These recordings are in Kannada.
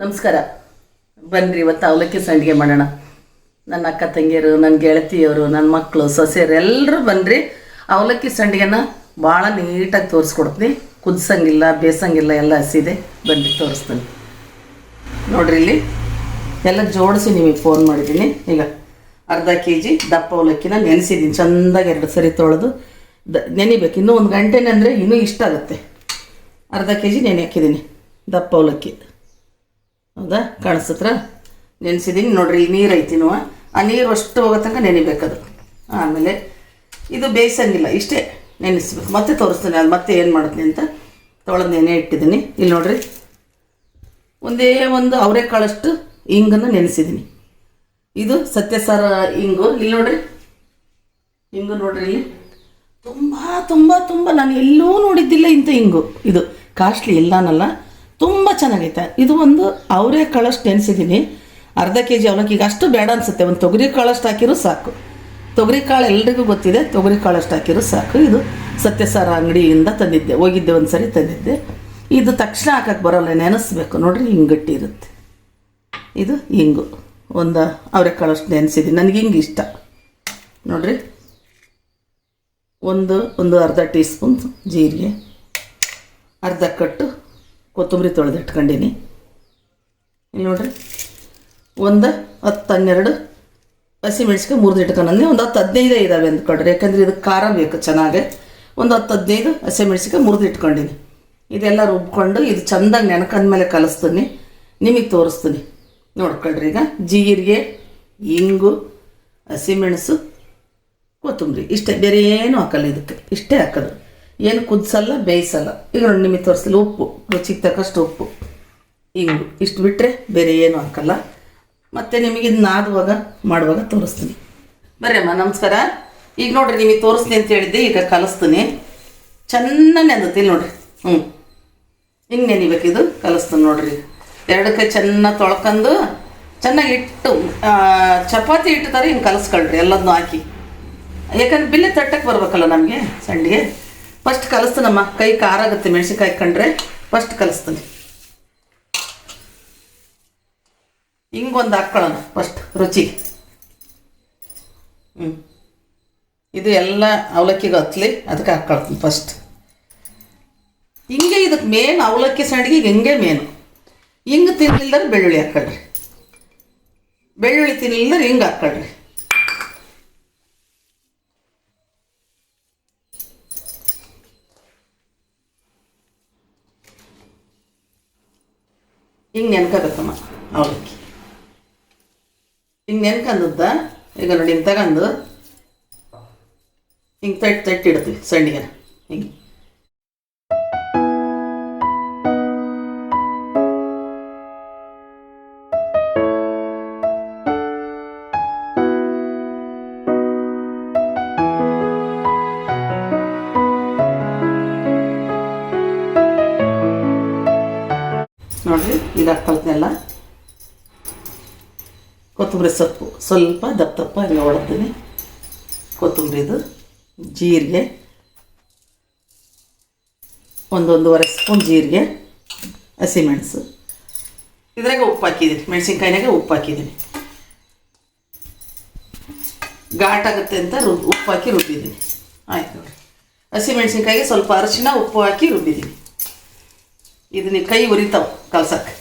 ನಮಸ್ಕಾರ. ಬನ್ನಿರಿ, ಇವತ್ತು ಅವಲಕ್ಕಿ ಸಂಡಿಗೆ ಮಾಡೋಣ. ನನ್ನ ಅಕ್ಕ ತಂಗಿಯರು, ನನ್ನ ಗೆಳತಿಯವರು, ನನ್ನ ಮಕ್ಕಳು, ಸೊಸೆಯರು ಎಲ್ಲರೂ ಬನ್ನಿರಿ. ಅವಲಕ್ಕಿ ಸಂಡಿಗೆನ ಭಾಳ ನೀಟಾಗಿ ತೋರಿಸ್ಕೊಡ್ತೀನಿ. ಕುದಿಸಂಗಿಲ್ಲ, ಬೇಸಂಗಿಲ್ಲ, ಎಲ್ಲ ಹಸಿದೆ. ಬನ್ನಿರಿ ತೋರಿಸ್ತೀನಿ. ನೋಡ್ರಿ, ಇಲ್ಲಿ ಎಲ್ಲ ಜೋಡಿಸಿ ನಿಮಗೆ ಫೋನ್ ಮಾಡಿದ್ದೀನಿ. ಈಗ ಅರ್ಧ kg ದಪ್ಪ ಅವಲಕ್ಕಿನ ನೆನೆಸಿದ್ದೀನಿ. ಚೆಂದಾಗಿ 2 ಸರಿ ತೊಳೆದು ನೆನಿಬೇಕು. ಇನ್ನೂ 1 ಗಂಟೆನೇ ಅಂದರೆ ಇನ್ನೂ ಇಷ್ಟ ಆಗುತ್ತೆ. ಅರ್ಧ kg ನೆನೆ ಹಾಕಿದ್ದೀನಿ ದಪ್ಪ ಅವಲಕ್ಕಿ. ಹೌದಾ, ಕಾಣಿಸುತ್ತಾ? ನೆನೆಸಿದ್ದೀನಿ ನೋಡ್ರಿ. ಈ ನೀರು ಐತಿನೂ, ಆ ನೀರು ಅಷ್ಟು ಹೋಗೋ ತನಕ ನೆನಿಬೇಕದು. ಆಮೇಲೆ ಇದು ಬೇಯಿಸಂಗಿಲ್ಲ, ಇಷ್ಟೇ ನೆನೆಸ್ಬೇಕು. ಮತ್ತೆ ತೋರಿಸ್ತೀನಿ ಅದು ಮತ್ತೆ ಏನು ಮಾಡ್ತೀನಿ ಅಂತ. ತೊಳೆದು ನೆನೆ ಇಟ್ಟಿದ್ದೀನಿ. ಇಲ್ಲಿ ನೋಡ್ರಿ, ಒಂದೇ ಒಂದು ಅವರೆಕಾಳಷ್ಟು ಹಿಂಗನ್ನು ನೆನೆಸಿದ್ದೀನಿ. ಇದು ಸತ್ಯಸಾರ ಹಿಂಗು. ಇಲ್ಲಿ ನೋಡ್ರಿ, ಹಿಂಗು ನೋಡ್ರಿ. ಇಲ್ಲಿ ತುಂಬ ತುಂಬ ತುಂಬ ನಾನು ಎಲ್ಲೂ ನೋಡಿದ್ದಿಲ್ಲ ಇಂಥ ಹಿಂಗು. ಇದು ಕಾಸ್ಟ್ಲಿ ಎಲ್ಲನಲ್ಲ, ತುಂಬ ಚೆನ್ನಾಗೈತೆ. ಇದು ಒಂದು ಅವರೆಕಾಳಷ್ಟು ನೆನೆಸಿದ್ದೀನಿ. ಅರ್ಧ kg ಅವಲಕ್ಕಿಗೆ ಅಷ್ಟು ಬೇಡ ಅನಿಸುತ್ತೆ. ಒಂದು ತೊಗರಿ ಕಾಳಷ್ಟು ಹಾಕಿರೂ ಸಾಕು. ತೊಗರಿ ಕಾಳು ಎಲ್ರಿಗೂ ಗೊತ್ತಿದೆ, ತೊಗರಿ ಕಾಳಷ್ಟು ಹಾಕಿರೂ ಸಾಕು. ಇದು ಸತ್ಯಸಾರ ಅಂಗಡಿಯಿಂದ ತಂದಿದ್ದೆ, ಹೋಗಿದ್ದೆ ಒಂದು ಸರಿ ತಂದಿದ್ದೆ. ಇದು ತಕ್ಷಣ ಹಾಕಕ್ಕೆ ಬರೋಲ್ಲ, ನೆನೆಸ್ಬೇಕು. ನೋಡ್ರಿ, ಹಿಂಗೆ ಗಟ್ಟಿ ಇರುತ್ತೆ. ಇದು ಹಿಂಗು ಒಂದು ಅವರೆಕಾಳಷ್ಟು ನೆನೆಸಿದ್ದೀನಿ. ನನಗೆ ಹಿಂಗೆ ಇಷ್ಟ. ನೋಡ್ರಿ, ಒಂದು ಅರ್ಧ ಟೀ ಸ್ಪೂನ್ ಜೀರಿಗೆ, ಅರ್ಧ ಕಟ್ಟು ಕೊತ್ತಂಬರಿ ತೊಳೆದು ಇಟ್ಕೊಂಡೀನಿ. ಇಲ್ಲಿ ನೋಡ್ರಿ, ಒಂದು 10-12 ಹಸಿಮೆಣ್ಸಿಕಾಯಿ ಮುರಿದು ಇಟ್ಕೊಂಡೆ. ಒಂದು 10-15 ಇದ್ದಾವೆ ಅಂದ್ಕೊಳ್ರಿ, ಯಾಕಂದರೆ ಇದಕ್ಕೆ ಖಾರ ಬೇಕು ಚೆನ್ನಾಗಿ. ಒಂದು 10-15 ಹಸಿಮೆಣ್ಸಿಕಾಯಿ ಮುರಿದು ಇಟ್ಕೊಂಡಿನಿ. ಇದೆಲ್ಲ ರುಬ್ಕೊಂಡು ಇದು ಚೆಂದಾಗಿ ನೆನ್ಕಂದ್ಮೇಲೆ ಕಲಿಸ್ತೀನಿ, ನಿಮಗೆ ತೋರಿಸ್ತೀನಿ. ನೋಡ್ಕೊಳ್ರಿ. ಈಗ ಜೀರಿಗೆ, ಇಂಗು, ಹಸಿಮೆಣಸು, ಕೊತ್ತಂಬರಿ, ಇಷ್ಟೇ, ಬೇರೆ ಏನೂ ಹಾಕಲ್ಲ. ಇದಕ್ಕೆ ಇಷ್ಟೇ ಹಾಕೋದು, ಏನು ಕುದಿಸಲ್ಲ, ಬೇಯಿಸಲ್ಲ. ಈಗ ನೋಡಿ, ನಿಮಗೆ ತೋರಿಸಲಿ. ಉಪ್ಪು, ರುಚಿಗೆ ತಕ್ಕಷ್ಟು ಉಪ್ಪು, ಇಂಗು, ಇಷ್ಟು ಬಿಟ್ಟರೆ ಬೇರೆ ಏನೂ ಹಾಕಲ್ಲ. ಮತ್ತು ನಿಮಗೆ ಇದು ನಾದುವಾಗ ಮಾಡುವಾಗ ತೋರಿಸ್ತೀನಿ. ಬರ್ರಿ ಅಮ್ಮ, ನಮಸ್ಕಾರ. ಈಗ ನೋಡಿರಿ, ನಿಮಗೆ ತೋರಿಸ್ತೀನಿ ಅಂತ ಹೇಳಿದ್ದೆ. ಈಗ ಕಲಿಸ್ತೀನಿ. ಚೆನ್ನಾಗಿ ನೆಂದತಿಲ್ಲ ನೋಡಿರಿ. ಹಿಂಗೆ ನೆನಿಬೇಕು. ಇದು ಕಲಿಸ್ತೀನಿ ನೋಡಿರಿ. 2 ಕೈ ಚೆನ್ನಾಗಿ ತೊಳ್ಕೊಂಡು ಚೆನ್ನಾಗಿ ಇಟ್ಟು ಚಪಾತಿ ಹಿಟ್ಟು ಥರ ಹಿಂಗೆ ಕಲಿಸ್ಕೊಳ್ರಿ ಎಲ್ಲದನ್ನೂ ಹಾಕಿ. ಯಾಕಂದ್ರೆ ಬಿಲ್ಲೆ ತಟ್ಟಕ್ಕೆ ಬರ್ಬೇಕಲ್ಲ ನಮಗೆ ಸಂಡಿಗೆ. ಫಸ್ಟ್ ಕಲಿಸ್ತೀನಮ್ಮ. ಕೈ ಖಾರ ಆಗುತ್ತೆ ಮೆಣಸಿನ್ಕಾಯಿ ಹಾಕ್ಕೊಂಡ್ರೆ. ಫಸ್ಟ್ ಕಲಿಸ್ತೀನಿ. ಹಿಂಗೊಂದು ಹಾಕ್ಕೊಳ್ಳೋಣ ಫಸ್ಟ್ ರುಚಿಗೆ. ಇದು ಎಲ್ಲ ಅವಲಕ್ಕಿಗೆ ಹತ್ತಲಿ, ಅದಕ್ಕೆ ಹಾಕ್ಕೊಳ್ತೀನಿ ಫಸ್ಟ್. ಹಿಂಗೆ ಇದಕ್ಕೆ ಮೇನ್ ಅವಲಕ್ಕಿ ಸಂಡಿಗೆ ಹಿಂಗೆ ಮೇನು. ಹಿಂಗೆ ತಿನ್ನಲಿಲ್ಲದ್ರೆ ಬೆಳ್ಳುಳ್ಳಿ ಹಾಕ್ಕೊಳ್ರಿ. ಬೆಳ್ಳುಳ್ಳಿ ತಿನ್ನಲಿಲ್ಲದ್ರೆ ಹಿಂಗೆ ಹಾಕ್ಕೊಳ್ರಿ. ಹಿಂಗೆ ನೆನ್ಕೋಬೇಕಮ್ಮ ಅವಲಕ್ಕಿ. ಹಿಂಗೆ ನೆನ್ಕಂದದ್ದ. ಈಗ ನೋಡಿ, ಹಿಂಗೆ ತಗೊಂಡು ಹಿಂಗೆ ತಟ್ಟಿ ಇಡ್ತೀವಿ ಸಂಡಿಗೆನ. ಹಿಂಗೆ ನೋಡ್ರಿ, ಈಗ ಹಾಕ್ಕೊಳ್ತೀನಲ್ಲ. ಕೊತ್ತಂಬರಿ ಸೊಪ್ಪು ಸ್ವಲ್ಪ ದಪ್ಪ ಹಿಂಗೆ ಹೊಡ್ತೀನಿ. ಕೊತ್ತಂಬರಿದು, ಜೀರಿಗೆ, 1-1.5 ಸ್ಪೂನ್ ಜೀರಿಗೆ, ಹಸಿಮೆಣಸು. ಇದ್ರಾಗ ಉಪ್ಪು ಹಾಕಿದ್ದೀನಿ, ಮೆಣಸಿನ್ಕಾಯಿನಾಗೆ ಉಪ್ಪು ಹಾಕಿದ್ದೀನಿ. ಘಾಟಾಗುತ್ತೆ ಅಂತ ಉಪ್ಪು ಹಾಕಿ ರುಬ್ಬಿದ್ದೀನಿ. ಆಯ್ತು ನೋಡಿ. ಹಸಿಮೆಣಸಿನ್ಕಾಯಿಗೆ ಸ್ವಲ್ಪ ಅರಿಶಿನ, ಉಪ್ಪು ಹಾಕಿ ರುಬ್ಬಿದ್ದೀನಿ. ಇದನ್ನ ಕೈ ಉರಿತಾವ ಕಲ್ಸಕ್ಕೆ.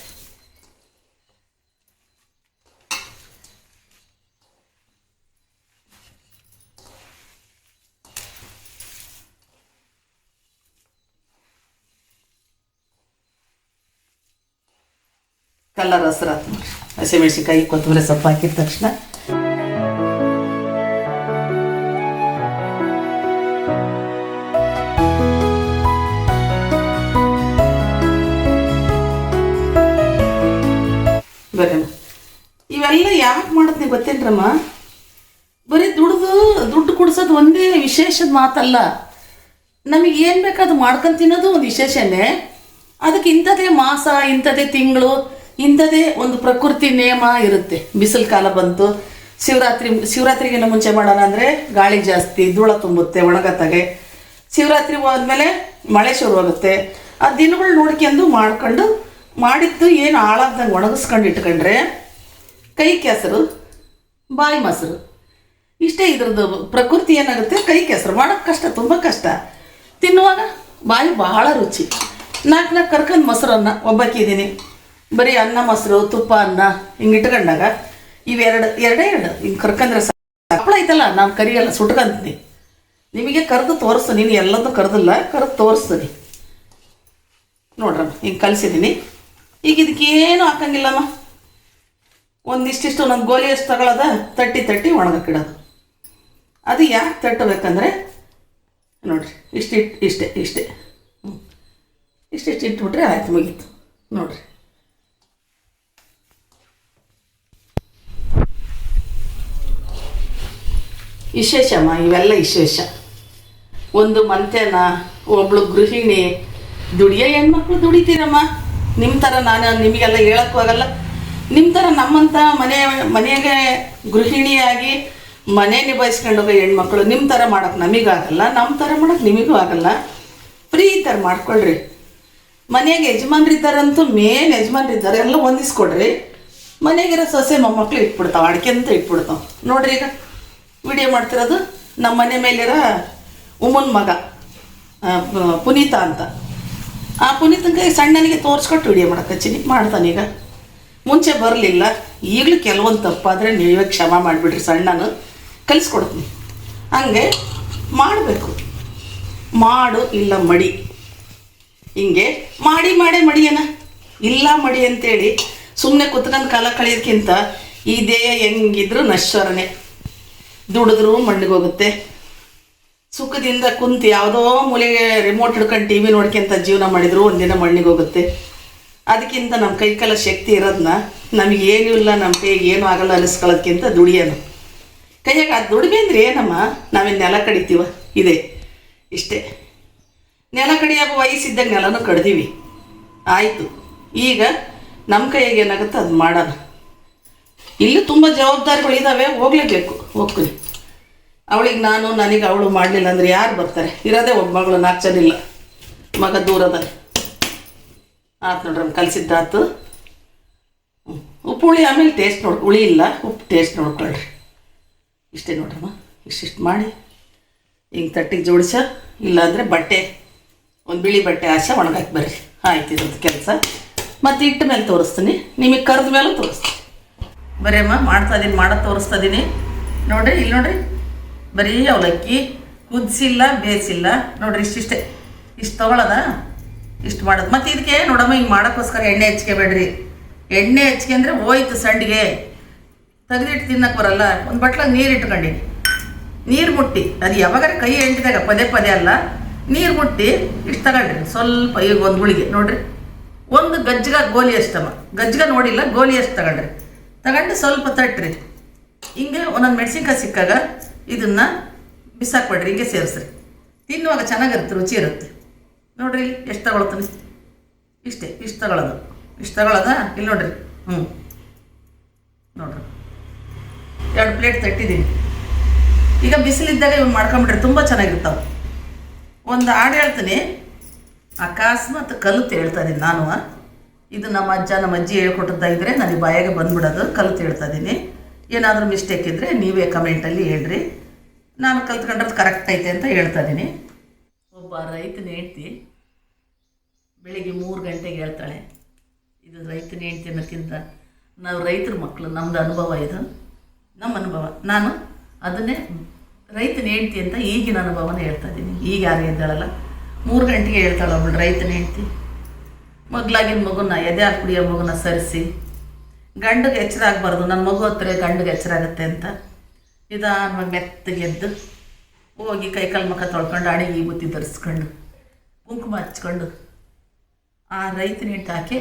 ಕಲ್ಲರ್ ಹಸ್ರು ಆಯ್ತು ನೋಡ್ರಿ. ಹಸಿಮೆಣ್ಸಿನ್ಕಾಯಿ, ಕೊತ್ತಂಬರಿ ಸೊಪ್ಪು ಹಾಕಿದ ತಕ್ಷಣ ಬರ್ರಮ್ಮ. ಇವೆಲ್ಲ ಯಾಕೆ ಮಾಡತ್ನಿ ಗೊತ್ತೇನ್ರಮ್ಮ? ಬರೀ ದುಡ್ಡು ಕೊಡ್ಸೋದು ಒಂದೇ ವಿಶೇಷದ ಮಾತಲ್ಲ. ನಮಗೆ ಏನು ಬೇಕಾದು ಮಾಡ್ಕೊಂಡು ತಿನ್ನೋದು ಒಂದು ವಿಶೇಷನೇ. ಅದಕ್ಕೆ ಇಂಥದ್ದೇ ಮಾಸ, ಇಂಥದ್ದೇ ತಿಂಗಳು, ಇಂಥದ್ದೇ ಒಂದು ಪ್ರಕೃತಿ ನೇಮ ಇರುತ್ತೆ. ಬಿಸಿಲು ಕಾಲ ಬಂತು, ಶಿವರಾತ್ರಿಗಿಂತ ಮುಂಚೆ ಮಾಡೋಣ ಅಂದರೆ ಗಾಳಿ ಜಾಸ್ತಿ, ಧೂಳ ತುಂಬುತ್ತೆ ಒಣಗತ್ತಾಗೆ. ಶಿವರಾತ್ರಿ ಹೋದ್ಮೇಲೆ ಮಳೆ ಶುರುವಾಗುತ್ತೆ. ಆ ದಿನಗಳು ನೋಡ್ಕೊಂಡು ಮಾಡ್ಕೊಂಡು ಮಾಡಿದ್ದು ಏನು ಹಾಳಾಗ್ದಂಗೆ ಒಣಗಿಸ್ಕೊಂಡು ಇಟ್ಕೊಂಡ್ರೆ ಕೈ ಕೆಸರು ಬಾಯಿ ಮೊಸರು ಇಷ್ಟೇ. ಇದ್ರದ್ದು ಪ್ರಕೃತಿ ಏನಾಗುತ್ತೆ, ಕೈ ಕೆಸರು ಮಾಡೋಕ್ಕೆ ಕಷ್ಟ, ತುಂಬ ಕಷ್ಟ. ತಿನ್ನುವಾಗ ಬಾಯಿ ಬಹಳ ರುಚಿ. ನಾಲ್ಕು ಕರ್ಕೊಂಡು ಮೊಸರನ್ನ ಒಬ್ಬಾಕಿದ್ದೀನಿ. ಬರೀ ಅನ್ನ ಮೊಸರು ತುಪ್ಪ ಅನ್ನ ಹಿಂಗೆ ಇಟ್ಕೊಂಡಾಗ ಎರಡೇ ಹಿಂಗೆ ಕರ್ಕಂದ್ರೆ ಹಪ್ಪಳ ಐತಲ್ಲ, ನಾನು ಕರಿಯಲ್ಲ, ಸುಟ್ಕೊಂತೀನಿ. ನಿಮಗೆ ಕರೆದು ತೋರಿಸ್ತೀನಿ, ನೀನು ಎಲ್ಲದೂ ಕರೆದಿಲ್ಲ, ಕರೆದು ತೋರಿಸ್ತೀನಿ ನೋಡ್ರಮ್ಮ. ಹಿಂಗೆ ಕಲಿಸಿದ್ದೀನಿ. ಈಗ ಇದಕ್ಕೇನು ಹಾಕಂಗಿಲ್ಲಮ್ಮ, ಒಂದಿಷ್ಟಿಷ್ಟು ನನ್ನ ಗೋಲಿ ಎಷ್ಟು ತಗೊಳ್ಳೋದ ತಟ್ಟಿ ಒಣಗಕ್ಕಿಡೋದು. ಅದು ಯಾಕೆ ತಟ್ಟಬೇಕಂದ್ರೆ ನೋಡಿರಿ, ಇಷ್ಟೇ ಇಟ್ಬಿಟ್ರೆ ಆಯ್ತು, ಮುಗೀತು ನೋಡಿರಿ. ವಿಶೇಷಮ್ಮ ಇವೆಲ್ಲ ವಿಶೇಷ. ಒಂದು ಮಂತ್ಯನ ಒಬ್ಳು ಗೃಹಿಣಿ ದುಡಿಯೋ ಹೆಣ್ಮಕ್ಳು ದುಡಿತೀರಮ್ಮ. ನಿಮ್ಮ ಥರ ನಾನು ನಿಮಗೆಲ್ಲ ಹೇಳೋಕ್ಕೂ ಆಗಲ್ಲ. ನಿಮ್ಮ ಥರ ನಮ್ಮಂಥ ಮನೆಗೆ ಗೃಹಿಣಿಯಾಗಿ ಮನೆ ನಿಭಾಯಿಸ್ಕೊಂಡು ಹೋಗೋ ಹೆಣ್ಮಕ್ಳು ನಿಮ್ಮ ಥರ ಮಾಡೋಕ್ಕೆ ನಮಗಾಗಲ್ಲ, ನಮ್ಮ ಥರ ಮಾಡೋಕ್ಕೆ ನಿಮಗೂ ಆಗಲ್ಲ. ಫ್ರೀ ಈ ಥರ ಮಾಡ್ಕೊಳ್ರಿ. ಮನೆಗೆ ಯಜಮಾನ್ರಿದ್ದಾರಂತೂ ಮೇನ್ ಯಜಮಾನ್ರಿದ್ದಾರೆ, ಎಲ್ಲ ಹೊಂದಿಸ್ಕೊಡ್ರಿ. ಮನೆಗಿರೋ ಸೊಸೆ ಮೊಮ್ಮಕ್ಕಳು ಇಟ್ಬಿಡ್ತಾವೆ, ಅಡಿಕೆ ಅಂತ ಇಟ್ಬಿಡ್ತಾವೆ. ನೋಡ್ರಿ, ಈಗ ವಿಡಿಯೋ ಮಾಡ್ತಿರೋದು ನಮ್ಮ ಮನೆ ಮೇಲಿರೋ ಉಮ್ಮನ ಮಗ ಪುನೀತ ಅಂತ. ಆ ಪುನೀತಂಗೆ ಸಣ್ಣನಿಗೆ ತೋರಿಸ್ಕೊಟ್ಟು ವಿಡಿಯೋ ಮಾಡಕ್ಕೆ ಮಾಡ್ತಾನೀಗ. ಮುಂಚೆ ಬರಲಿಲ್ಲ, ಈಗಲೂ ಕೆಲವೊಂದು ತಪ್ಪಾದರೆ ನೀವೇ ಕ್ಷಮ ಮಾಡಿಬಿಡ್ರಿ. ಸಣ್ಣನು ಕಲಿಸ್ಕೊಡ್ತೀನಿ. ಹಂಗೆ ಮಾಡಬೇಕು. ಮಾಡು ಇಲ್ಲ ಮಡಿ, ಹಿಂಗೆ ಮಾಡೇ ಮಡಿಯನ ಇಲ್ಲ ಮಡಿ ಅಂತೇಳಿ ಸುಮ್ಮನೆ ಕುತ್ಕೊಂಡು ಕಾಲ ಕಳೆಯೋದಕ್ಕಿಂತ ಈ ದೇಹ ಹೆಂಗಿದ್ರು ನಶ್ವರನೇ. ದುಡಿದ್ರೂ ಮಣ್ಣಿಗೆ ಹೋಗುತ್ತೆ. ಸುಖದಿಂದ ಕುಂತು ಯಾವುದೋ ಮೂಲೆಗೆ ರಿಮೋಟ್ ಹಿಡ್ಕೊಂಡು ಟಿ ವಿ ನೋಡ್ಕೊಂತ ಜೀವನ ಮಾಡಿದ್ರು ಒಂದಿನ ಮಣ್ಣಿಗೆ ಹೋಗುತ್ತೆ. ಅದಕ್ಕಿಂತ ನಮ್ಮ ಕೈಕಾಲ ಶಕ್ತಿ ಇರೋದನ್ನ ನಮಗೇನೂ ಇಲ್ಲ, ನಮ್ಮ ಕೈಗೆ ಏನೂ ಆಗಲ್ಲ ಅನ್ನಿಸ್ಕೊಳ್ಳೋದಕ್ಕಿಂತ ದುಡಿಯೋಣ. ಕೈಯಾಗ ಅದು ದುಡಿಮೆ ಅಂದರೆ ಏನಮ್ಮ, ನಾವೇನು ನೆಲ ಕಡಿತೀವ, ಇದೆ ಇಷ್ಟೇ. ನೆಲ ಕಡಿಯಾಗ ವಯಸ್ಸಿದ್ದಾಗ ನೆಲನೂ ಕಡ್ದೀವಿ, ಆಯಿತು. ಈಗ ನಮ್ಮ ಕೈಯಾಗ ಏನಾಗುತ್ತೆ ಅದು ಮಾಡೋಣ. ಇಲ್ಲಿ ತುಂಬ ಜವಾಬ್ದಾರಿಗಳಿದ್ದಾವೆ, ಹೋಗ್ಲೇಬೇಕು, ಹೋಗ್ತೀನಿ. ಅವಳಿಗೆ ನಾನು, ನನಗೆ ಅವಳು ಮಾಡಲಿಲ್ಲ ಅಂದರೆ ಯಾರು ಬರ್ತಾರೆ? ಇರೋದೇ ಒಬ್ಬ ಮಗಳು, 4 ಜನ ಇಲ್ಲ, ಮಗ ದೂರದ. ಆಯ್ತು ನೋಡ್ರಿ, ಕಲಿಸಿದ್ದಾತು. ಉಪ್ಪು ಹುಳಿ ಆಮೇಲೆ ಟೇಸ್ಟ್ ಹುಳಿ ಇಲ್ಲ, ಉಪ್ಪು ಟೇಸ್ಟ್ ನೋಡ್ಕೊಳ್ರಿ. ಇಷ್ಟೇ ನೋಡ್ರಮ್ಮ. ಇಷ್ಟಿಷ್ಟು ಮಾಡಿ ಹಿಂಗೆ ತಟ್ಟಿಗೆ ಜೋಡಿಸ, ಇಲ್ಲಾಂದರೆ ಬಟ್ಟೆ, ಒಂದು ಬಿಳಿ ಬಟ್ಟೆ ಆಸೆ ಒಣಗಾಕಿ ಬರ್ರಿ. ಆಯ್ತು ಇರೋದು ಕೆಲಸ. ಮತ್ತು ಇಟ್ಟ ಮೇಲೆ ತೋರಿಸ್ತೀನಿ, ನಿಮಗೆ ಕರೆದ ಮೇಲೆ ತೋರಿಸ್ತೀನಿ. ಬರೀ ಅಮ್ಮ ಮಾಡೋದು ತೋರಿಸ್ತಾ ಇದ್ದೀನಿ ನೋಡಿರಿ. ಇಲ್ಲಿ ನೋಡಿರಿ, ಬರೀ ಅವಲಕ್ಕಿ ಕುದಿಸಿಲ್ಲ, ಬೇಯಿಸಿಲ್ಲ. ನೋಡಿರಿ, ಇಷ್ಟೇ ಇಷ್ಟು ತೊಗೊಳೋದ, ಇಷ್ಟು ಮಾಡೋದು. ಮತ್ತು ಇದಕ್ಕೆ ನೋಡಮ್ಮ, ಹಿಂಗೆ ಮಾಡೋಕ್ಕೋಸ್ಕರ ಎಣ್ಣೆ ಹೆಚ್ಕೋಬೇಡ್ರಿ. ಎಣ್ಣೆ ಹೆಚ್ಕೊಂಡ್ರೆ ಹೋಯ್ತು ಸಂಡಿಗೆ, ತೆಗೆದಿಟ್ಟು ತಿನ್ನಕ್ಕೆ ಬರಲ್ಲ. ಒಂದು ಬಟ್ಲಾಗ ನೀರು ಇಟ್ಕೊಂಡಿನಿ, ನೀರು ಮುಟ್ಟಿ, ಅದು ಯಾವಾಗಾರ ಕೈ ಎಂಟಿದಾಗ ಪದೇ ಅಲ್ಲ, ನೀರು ಮುಟ್ಟಿ ಇಷ್ಟು ತಗೊಳ್ರಿ. ಸ್ವಲ್ಪ ಈಗ ಒಂದು ಗುಳಿಗೆ ನೋಡಿರಿ, ಒಂದು ಗಜ್ಜಗ ಗೋಲಿ ಅಷ್ಟಮ್ಮ, ಗಜ್ಜಗ ನೋಡಿಲ್ಲ, ಗೋಲಿ ಅಷ್ಟು ತಗೊಂಡು ಸ್ವಲ್ಪ ತಟ್ರಿ. ಹಿಂಗೆ ಒಂದೊಂದು ಮೆಣಸಿನ್ಕಾಯಿ ಸಿಕ್ಕಾಗ ಇದನ್ನು ಬಿಸಾಕ್ಬೇಡ್ರಿ, ಹಿಂಗೆ ಸೇರಿಸ್ರಿ. ತಿನ್ನುವಾಗ ಚೆನ್ನಾಗಿರುತ್ತೆ, ರುಚಿ ಇರುತ್ತೆ. ನೋಡಿರಿ ಇಲ್ಲಿ ಎಷ್ಟು ತಗೊಳ್ತೀನಿ, ಇಷ್ಟು ತಗೊಳ್ಳೋದ. ಇಲ್ಲಿ ನೋಡಿರಿ, ನೋಡ್ರಿ 2 ಪ್ಲೇಟ್ ತಟ್ಟಿದ್ದೀನಿ. ಈಗ ಬಿಸಿಲಿದ್ದಾಗ ಇವ್ನು ಮಾಡ್ಕೊಂಬಿಡ್ರಿ, ತುಂಬ ಚೆನ್ನಾಗಿರ್ತಾವೆ. ಒಂದು ಹಾಡು ಹೇಳ್ತೀನಿ, ಅಕಸ್ಮಾತ್ ಕಲಿತು ಹೇಳ್ತಾ ಇದ್ದೀನಿ ನಾನು. ಇದು ನಮ್ಮ ಅಜ್ಜ ನಮ್ಮ ಅಜ್ಜಿ ಹೇಳ್ಕೊಟ್ಟದ್ದಾಗಿದ್ರೆ ನನಗೆ ಬಾಯಾಗೆ ಬಂದ್ಬಿಡೋದು. ಕಲಿತು ಹೇಳ್ತಾ ಇದ್ದೀನಿ. ಏನಾದರೂ ಮಿಸ್ಟೇಕ್ ಇದ್ದರೆ ನೀವೇ ಕಮೆಂಟಲ್ಲಿ ಹೇಳ್ರಿ. ನಾನು ಕಲ್ತ್ಕೊಂಡ್ರದ್ದು ಕರೆಕ್ಟ್ ಐತೆ ಅಂತ ಹೇಳ್ತಾ ಇದ್ದೀನಿ. ಒಬ್ಬ ರೈತನ ಹೆಂಡ್ತಿ ಬೆಳಿಗ್ಗೆ 3 ಗಂಟೆಗೆ ಹೇಳ್ತಾಳೆ. ಇದು ರೈತನ ಹೆಂಡ್ತಿ ಅನ್ನೋಕ್ಕಿಂತ ನಾವು ರೈತರ ಮಕ್ಕಳು, ನಮ್ಮದು ಅನುಭವ, ಇದು ನಮ್ಮ ಅನುಭವ. ನಾನು ಅದನ್ನೇ ರೈತನ ಹೆಂಡ್ತಿ ಅಂತ ಈಗಿನ ಅನುಭವನ ಹೇಳ್ತಾ ಇದ್ದೀನಿ. ಈಗ ಯಾರು ಇದ್ದಾಳಲ್ಲ, 3 ಗಂಟೆಗೆ ಹೇಳ್ತಾಳೆ ಅವಳು ರೈತನ ಹೆಂಡ್ತಿ. ಮಗ್ಲಾಗಿನ ಮಗುನ, ಎದೆ ಹಾಲು ಕುಡಿಯೋ ಮಗುನ ಸರಿಸಿ, ಗಂಡಿಗೆ ಎಚ್ಚರ ಆಗಬಾರ್ದು, ನನ್ನ ಮಗು ಹತ್ರ ಗಂಡಿಗೆ ಎಚ್ಚರ ಆಗುತ್ತೆ ಅಂತ ನಿಧಾನವಾಗಿ ಮೆತ್ತಗೆ ಎದ್ದು ಹೋಗಿ ಕೈಕಾಲು ಮುಖ ತೊಳ್ಕೊಂಡು, ಅಡಿಗೆ ಬುತ್ತಿ ಧರಿಸ್ಕೊಂಡು, ಕುಂಕುಮ ಹಚ್ಕೊಂಡು, ಆ ರೈತನ ಹೆಂಡ್ತಿ ಆಕೆ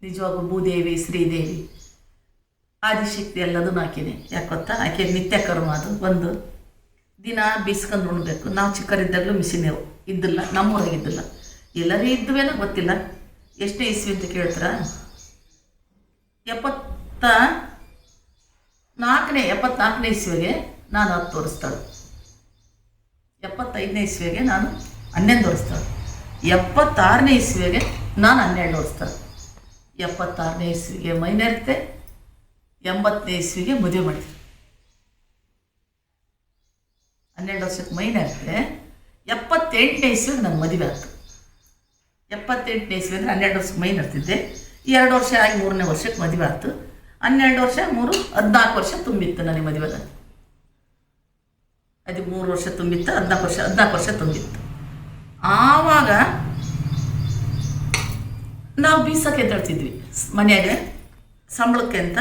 ನಿಜವಾಗೂ ಭೂದೇವಿ, ಶ್ರೀದೇವಿ, ಆದಿಶಕ್ತಿ ಎಲ್ಲದೂ ಆಕೆನೆ. ಯಾಕೆ ಗೊತ್ತಾ, ಆಕೆ ನಿತ್ಯ ಕರ್ಮ. ಅದು ಒಂದು ದಿನ ಬೀಸ್ಕೊಂಡು ಉಣ್ಬೇಕು. ನಾವು ಚಿಕ್ಕರಿದ್ದಾಗಲೂ ಮಿಷಿನ್ ಇದ್ದಿಲ್ಲ, ನಮ್ಮೂರಾಗಿದ್ದಿಲ್ಲ, ಎಲ್ಲರೂ ಇದ್ದುವೇನೋ ಗೊತ್ತಿಲ್ಲ. ಎಷ್ಟೇ ಇಸ್ವಿ ಅಂತ ಕೇಳ್ತಾರ? 74ನೇ ಇಸ್ವಿಗೆ ನಾನು 10 ತೋರಿಸ್ತಾಳೆ, 75ನೇ ಇಸ್ವಿಗೆ ನಾನು 11 ತೋರಿಸ್ತಾಳೆ, 76ನೇ ಇಸ್ವಿಗೆ ನಾನು 12 ತೋರಿಸ್ತಾಳೆ. 76ನೇ ಇಸ್ವಿಗೆ ಮೈನೇರುತ್ತೆ, 80ನೇ ಇಸ್ವಿಗೆ ಮದುವೆ ಮಾಡಿದ್ರು. 12 ವರ್ಷಕ್ಕೆ ಮೈನೇರುತ್ತೆ, 78ನೇ ಇಸ್ವಿಗೆ ನನ್ನ ಮದುವೆ ಆಯ್ತು. 78ನೇ ಇಸ್ವಿ ಅಂದರೆ 12 ವರ್ಷಕ್ಕೆ ಮೈನೇರ್ತಿದ್ದೆ. 2 ವರ್ಷ ಆಗಿ 3ನೇ ವರ್ಷಕ್ಕೆ ಮದುವೆ ಆಯ್ತು. 12 ವರ್ಷ 3 14 ವರ್ಷ ತುಂಬಿತ್ತು ನನಗೆ ಮದುವೆಗೆ. ಅದು 3 ವರ್ಷ ತುಂಬಿತ್ತು, 14 ವರ್ಷ ತುಂಬಿತ್ತು. ಆವಾಗ ನಾವು ಬೀಸಕ್ಕೆ ಎದ್ದೇಳ್ತಿದ್ವಿ ಮನೆಯಾಗೆ ಸಂಬಳಕ್ಕೆ ಅಂತ.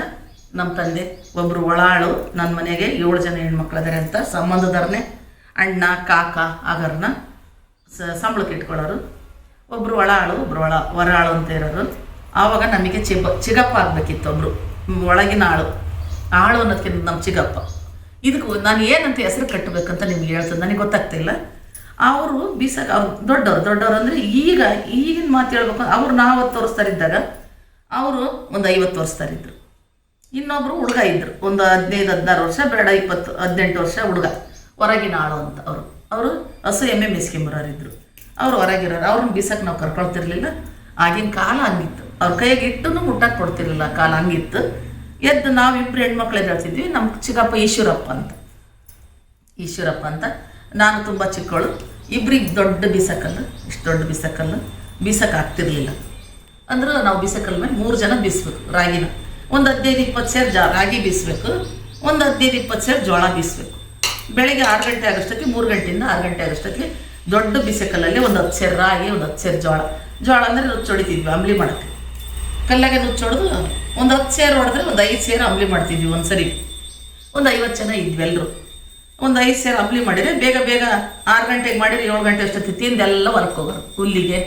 ನಮ್ಮ ತಂದೆ ಒಬ್ಬರು ಒಳಾಳು, ನನ್ನ ಮನೆಗೆ 7 ಜನ ಹೆಣ್ಮಕ್ಳು ಅದಾರೆ ಅಂತ ಸಂಬಂಧದವ್ರನ್ನೇ ಅಣ್ಣ ಕಾಕ ಆಗರನ್ನ ಸಂಬಳಕ್ಕೆ ಇಟ್ಕೊಳ್ಳೋರು. ಒಬ್ಬರು ಒಳಾಳು, ಒಬ್ಬರು ಹೊರಾಳು ಅಂತ ಇರೋರು. ಆವಾಗ ನಮಗೆ ಚಿಗಪ್ಪ ಆಗಬೇಕಿತ್ತು ಒಬ್ಬರು ಒಳಗಿನ ಆಳು ಅನ್ನೋದಕ್ಕಿಂತ ನಮ್ಮ ಚಿಗಪ್ಪ. ಇದಕ್ಕೆ ನಾನು ಏನಂತ ಹೆಸರು ಕಟ್ಟಬೇಕಂತ ನಿಮ್ಗೆ ಹೇಳ್ತದೆ, ನನಗೆ ಗೊತ್ತಾಗ್ತಿಲ್ಲ. ಅವರು ಬೀಸಕ್ಕೆ ಅವ್ರು ದೊಡ್ಡವರು ಅಂದರೆ ಈಗಿನ ಮಾತು ಹೇಳ್ಬೇಕು. ಅವ್ರು ನಾವು 10 ವರ್ಷದಲ್ಲಿದ್ದಾಗ ಅವರು ಒಂದು 50 ವರ್ಷದಲ್ಲಿದ್ದರು. ಇನ್ನೊಬ್ಬರು ಹುಡುಗ ಇದ್ದರು, ಒಂದು 15-16 ವರ್ಷ, ಬೇಡ 20-18 ವರ್ಷ ಹುಡುಗ, ಹೊರಗಿನ ಆಳು ಅಂತ. ಅವರು ಹಸು ಎಮ್ಮೆ ಮೆಸ್ಕೊಂಬರೋರಿದ್ದರು. ಅವರು ಹೊರಗಿರೋರು. ಅವ್ರನ್ನ ಬೀಸಕ್ಕೆ ನಾವು ಕರ್ಕೊಳ್ತಿರ್ಲಿಲ್ಲ. ಆಗಿನ ಕಾಲ ಹಂಗಿತ್ತು. ಅವ್ರ ಕೈಯಾಗೆ ಇಟ್ಟು ಮುಟ್ಟಕ್ಕೆ ಕೊಡ್ತಿರ್ಲಿಲ್ಲ, ಕಾಲ ಹಂಗಿತ್ತು. ಎದ್ದು ನಾವಿಬ್ಬರು ಹೆಣ್ಮಕ್ಳು ಎದ್ದೇಳ್ತಿದ್ವಿ. ನಮ್ಮ ಚಿಕ್ಕಪ್ಪ ಈಶ್ವರಪ್ಪ ಅಂತ. ನಾನು ತುಂಬ ಚಿಕ್ಕವಳು. ಇಬ್ಬರಿಗೆ ದೊಡ್ಡ ಬೀಸಕ್ಕಲ್ಲು, ಇಷ್ಟು ದೊಡ್ಡ ಬೀಸಕ್ಕಲ್ಲು ಬೀಸಕ್ಕೆ ಆಗ್ತಿರ್ಲಿಲ್ಲ. ಅಂದ್ರೆ ನಾವು ಬೀಸಕ್ಕಲ್ಲ ಮೇಲೆ 3 ಜನ ಬೀಸ್ಬೇಕು ರಾಗಿನ. ಒಂದು 15-20 ಸೇರು ರಾಗಿ ಬೀಸಬೇಕು, ಒಂದು 15-20 ಸೇರು ಜೋಳ ಬೀಸಬೇಕು. ಬೆಳಗ್ಗೆ 6 ಗಂಟೆ ಆಗೋಷ್ಟಕ್ಕೆ, 3 ಗಂಟೆಯಿಂದ 6 ಗಂಟೆ ಆಗೋಷ್ಟಕ್ಕೆ ದೊಡ್ಡ ಬೀಸಕ್ಕಲ್ಲಲ್ಲಿ ಒಂದು 10 ಸೇರು ರಾಗಿ, ಒಂದು 10 ಸೇರು ಜೋಳ ಅಂದರೆ ನುಚ್ಚೊಡಿತಿದ್ವಿ ಅಂಬ್ಲಿ ಮಾಡೋಕ್ಕೆ. ಕಲ್ಲಾಗೆ ನುಚ್ಚೊಡೆದು ಒಂದು 10 ಸೇರು ಹೊಡೆದ್ರೆ ಒಂದು 5 ಸೇರು ಅಂಬ್ಲಿ ಮಾಡ್ತಿದ್ವಿ ಒಂದು ಸರಿ. ಒಂದು 50 ಜನ ಇದ್ವಿ ಎಲ್ಲರೂ. ಒಂದು 5 ಸೇರು ಅಂಬ್ಲಿ ಮಾಡಿದರೆ ಬೇಗ 6 ಗಂಟೆಗೆ ಮಾಡಿದ್ರೆ 7 ಗಂಟೆ ಅಷ್ಟೊತ್ತಿ ತಿಂದೆಲ್ಲ ಹೊರಕ್ಕೆ ಹೋಗೋರು. ಹುಲ್ಲಿಗೆ,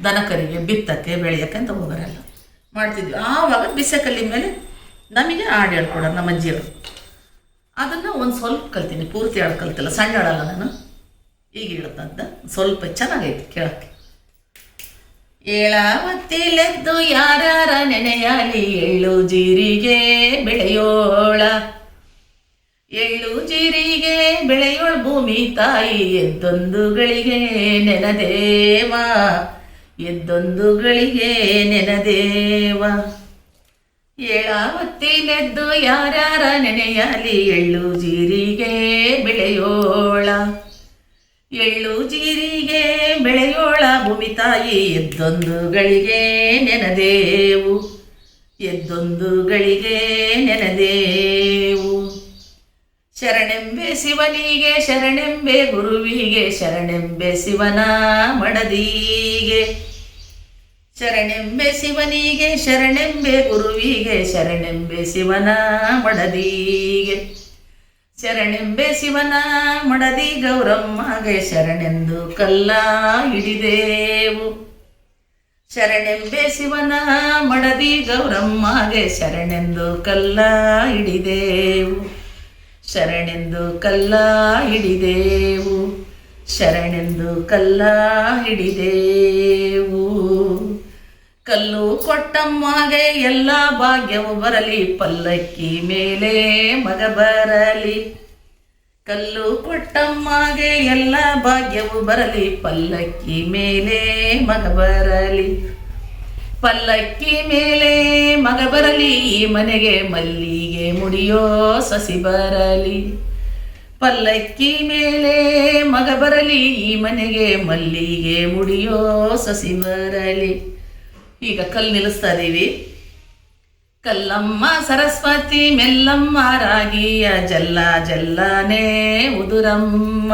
ದನಕರಿಗೆ, ಬಿತ್ತಕ್ಕೆ, ಬೆಳೆಯೋಕ್ಕೆ ಅಂತ ಹೋಗೋರೆಲ್ಲ ಮಾಡ್ತಿದ್ವಿ. ಆವಾಗ ಬಿಸೆಕಲ್ಲಿ ಮೇಲೆ ನಮಗೆ ಹಾಡು ಹೇಳ್ಕೊಡೋರು ನಮ್ಮ ಅಜ್ಜಿಯವರು. ಅದನ್ನು ಒಂದು ಸ್ವಲ್ಪ ಕಲ್ತೀನಿ, ಪೂರ್ತಿ ಹಾಡು ಕಲ್ತಿಲ್ಲ, ಸಣ್ಣ ಹಾಡಲ್ಲ ನಾನು, ಈಗ ಹೇಳ್ತಂತ ಸ್ವಲ್ಪ ಚೆನ್ನಾಗೈತಿ ಕೇಳೋಕ್ಕೆ. ಏಳಾವತ್ತಿಲೆದ್ದು ಯಾರ್ಯಾರ ನೆನೆಯಲಿ ಎಳ್ಳು ಜೀರಿಗೆ ಬೆಳೆಯೋಳ, ಎಳ್ಳು ಜೀರಿಗೆ ಬೆಳೆಯೋಳ ಭೂಮಿ ತಾಯಿ ಎದ್ದೊಂದು ಗಳಿಗೆ ನೆನದೇವ, ಎದ್ದೊಂದು ಗಳಿಗೆ ನೆನದೇವ. ಏಳಾವತ್ತಿಲೆದ್ದು ಯಾರ್ಯಾರ ನೆನೆಯಲಿ ಎಳ್ಳು ಜೀರಿಗೆ ಬೆಳೆಯೋಳ, ಎಳ್ಳು ಜೀರಿಗೆ ಬೆಳೆಯೋಳ ಭೂಮಿ ತಾಯಿ ಎದ್ದೊಂದು ಗಳಿಗೆ ನೆನದೇವು, ಎದ್ದೊಂದು ಗಳಿಗೆ ನೆನದೇವು. ಶರಣೆಂಬೆ ಶಿವನಿಗೆ, ಶರಣೆಂಬೆ ಗುರುವಿಗೆ, ಶರಣೆಂಬೆ ಶಿವನ ಮಡದಿಗೆ, ಶರಣೆಂಬೆ ಶಿವನಿಗೆ, ಶರಣೆಂಬೆ ಗುರುವಿಗೆ, ಶರಣೆಂಬೆ ಶಿವನ ಮಡದಿಗೆ, ಶರಣೆಂಬೆ ಶಿವನ ಮಡದಿ ಗೌರಮ್ಮಗೆ ಶರಣೆಂದು ಕಲ್ಲ ಹಿಡಿದೇವು, ಶರಣೆಂಬೆ ಶಿವನ ಮಡದಿ ಗೌರಮ್ಮಗೆ ಶರಣೆಂದು ಕಲ್ಲ ಹಿಡಿದೇವು, ಶರಣೆಂದು ಕಲ್ಲ ಹಿಡಿದೇವು, ಶರಣೆಂದು ಕಲ್ಲ ಹಿಡಿದೇವು. ಕಲ್ಲು ಕೊಟ್ಟಮ್ಮಗೆ ಎಲ್ಲ ಭಾಗ್ಯವು ಬರಲಿ, ಪಲ್ಲಕ್ಕಿ ಮೇಲೆ ಮಗ ಬರಲಿ. ಕಲ್ಲು ಕೊಟ್ಟಮ್ಮಗೆ ಎಲ್ಲ ಭಾಗ್ಯವು ಬರಲಿ, ಪಲ್ಲಕ್ಕಿ ಮೇಲೆ ಮಗ ಬರಲಿ. ಪಲ್ಲಕ್ಕಿ ಮೇಲೆ ಮಗ ಬರಲಿ, ಈ ಮನೆಗೆ ಮಲ್ಲಿಗೆ ಮುಡಿಯೋ ಸಸಿ ಬರಲಿ. ಪಲ್ಲಕ್ಕಿ ಮೇಲೆ ಮಗ ಬರಲಿ, ಈ ಮನೆಗೆ ಮಲ್ಲಿಗೆ ಮುಡಿಯೋ ಸಸಿ ಬರಲಿ. ಈಗ ಕಲ್ಲು ನಿಲ್ಲಿಸ್ತಾ ಇದ್ದೀವಿ. ಕಲ್ಲಮ್ಮ ಸರಸ್ವತಿ ಮೆಲ್ಲಮ್ಮ ರಾಗಿಯ ಜಲ್ಲ ಜಲ್ಲನೆ ಉದುರಮ್ಮ,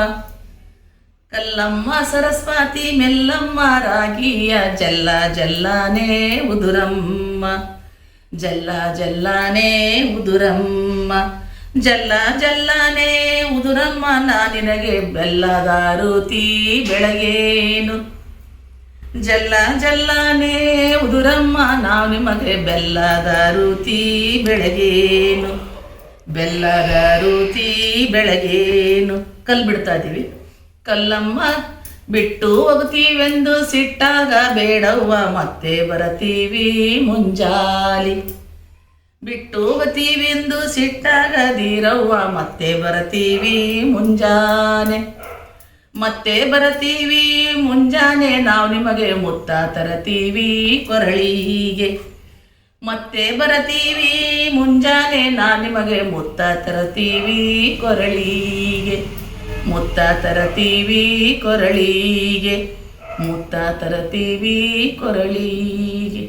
ಕಲ್ಲಮ್ಮ ಸರಸ್ವತಿ ಮೆಲ್ಲಮ್ಮ ರಾಗಿಯ ಜಲ್ಲ ಜಲ್ಲನೆ ಉದುರಮ್ಮ, ಜಲ್ಲ ಜಲ್ಲನೆ ಉದುರಮ್ಮ, ಜಲ್ಲ ಜಲ್ಲನೆ ಉದುರಮ್ಮ. ನಿನಗೆ ಬೆಲ್ಲದ ರುತಿ ಬೆಳಗೇನು, ಜಲ್ಲ ಜಲ್ಲನೆ ಉದುರಮ್ಮ ನಾವು ನಿಮಗೆ ಬೆಲ್ಲದ ರುತಿ ಬೆಳಗೇನು, ಬೆಲ್ಲದ ರುತಿ ಬೆಳಗೇನು. ಕಲ್ಲು ಬಿಡ್ತಾ ಇದ್ದೀವಿ. ಕಲ್ಲಮ್ಮ ಬಿಟ್ಟು ಹೋಗ್ತೀವೆಂದು ಸಿಟ್ಟಾಗ ಬೇಡವ್ವ ಮತ್ತೆ ಬರತೀವಿ ಮುಂಜಾಲಿ, ಬಿಟ್ಟು ಹೋಗ್ತೀವೆಂದು ಸಿಟ್ಟಾಗ ದೀರವ್ವ ಮತ್ತೆ ಬರತೀವಿ ಮುಂಜಾನೆ, ಮತ್ತೆ ಬರತೀವಿ ಮುಂಜಾನೆ ನಾವು ನಿಮಗೆ ಮುತ್ತ ತರತೀವಿ ಕೊರಳಿಗೆ, ಮತ್ತೆ ಬರತೀವಿ ಮುಂಜಾನೆ ನಿಮಗೆ ಮುತ್ತ ತರತೀವಿ ಕೊರಳಿಗೆ, ಮುತ್ತ ತರತೀವಿ ಕೊರಳಿಗೆ, ಮುತ್ತ ತರತೀವಿ ಕೊರಳಿಗೆ.